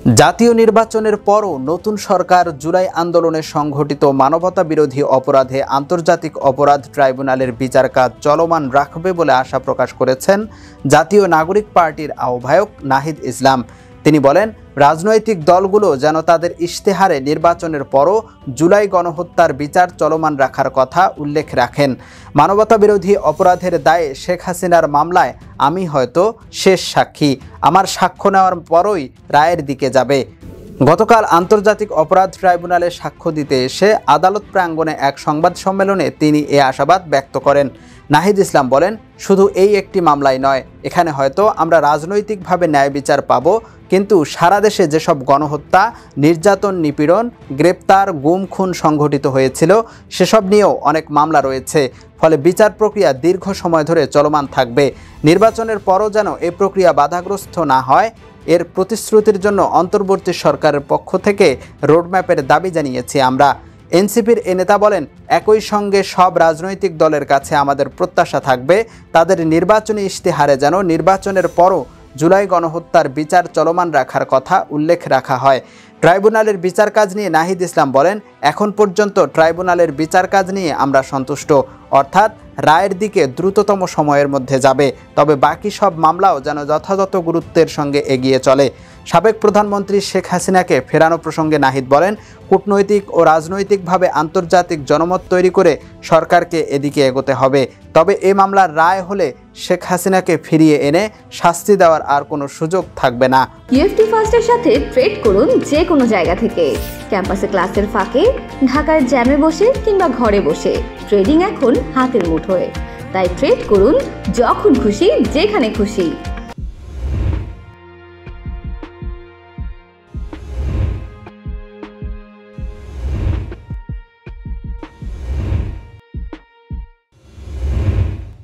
জাতীয় নির্বাচনের পরও নতুন সরকার জুলাই আন্দোলনে সংঘটিত মানবতা বিরোধী অপরাধে আন্তর্জাতিক অপরাধ ট্রাইব্যুনালের বিচার কাজ চলমান রাখবে বলে আশা প্রকাশ করেছেন জাতীয় নাগরিক পার্টির আহ্বায়ক নাহিদ ইসলাম। তিনি বলেন, রাজনৈতিক দলগুলো যেন তাদের ইশতেহারে নির্বাচনের পরও জুলাই গণহত্যার বিচার চলমান রাখার কথা উল্লেখ রাখেন। মানবতা বিরোধী অপরাধের দায়ে শেখ হাসিনার মামলায় আমি হয়তো শেষ সাক্ষী, আমার সাক্ষ্য নেওয়ার পরই রায়ের দিকে যাবে। গতকাল আন্তর্জাতিক অপরাধ ট্রাইব্যুনালে সাক্ষ্য দিতে এসে আদালত প্রাঙ্গণে এক সংবাদ সম্মেলনে তিনি এ আশাবাদ ব্যক্ত করেন। নাহিদ ইসলাম বলেন, শুধু এই একটি মামলায় নয়, এখানে হয়তো আমরা রাজনৈতিকভাবে ন্যায় বিচার পাব, কিন্তু সারা দেশে যেসব গণহত্যা, নির্যাতন, নিপীড়ন, গ্রেপ্তার, গুম, খুন সংঘটিত হয়েছিল সেসব নিয়েও অনেক মামলা রয়েছে। ফলে বিচার প্রক্রিয়া দীর্ঘ সময় ধরে চলমান থাকবে। নির্বাচনের পরও যেন এ প্রক্রিয়া বাধাগ্রস্ত না হয়, এর প্রতিশ্রুতির জন্য অন্তর্বর্তী সরকারের পক্ষ থেকে রোডম্যাপের দাবি জানিয়েছি আমরা। এনসিপির এ নেতা বলেন, একই সঙ্গে সব রাজনৈতিক দলের কাছে আমাদের প্রত্যাশা থাকবে তাদের নির্বাচনী ইশতেহারে যেন নির্বাচনের পরও জুলাই গণহত্যার বিচার চলমান রাখার কথা উল্লেখ রাখা হয়। ট্রাইব্যুনালের বিচার কাজ নিয়ে নাহিদ ইসলাম বলেন, এখন পর্যন্ত ট্রাইব্যুনালের বিচার কাজ নিয়ে আমরা সন্তুষ্ট, অর্থাৎ রায়ের দিকে দ্রুততম সময়ের মধ্যে যাবে। তবে বাকি সব মামলাও যেন যথাযথ গুরুত্বের সঙ্গে এগিয়ে চলে। সাবেক প্রধানমন্ত্রী শেখ হাসিনাকে ফেরানো প্রসঙ্গে নাহিদ বলেন, কূটনৈতিক ও রাজনৈতিকভাবে আন্তর্জাতিক জনমত তৈরি করে সরকারকে এদিকে এগোতে হবে। তবে এ মামলার রায় হলে শেখ হাসিনাকে ফিরিয়ে এনে শাস্তি দেওয়ার আর কোনো সুযোগ থাকবে না। ইএফটি ফার্স্টের সাথে ট্রেড করুন যে কোনো জায়গা থেকে, ক্যাম্পাসে ক্লাসের ফাঁকে, ঢাকার জ্যামে বসে কিংবা ঘরে বসে। ট্রেডিং এখন হাতের মুঠোয়, তাই ট্রেড করুন যখন খুশি, যেখানে খুশি।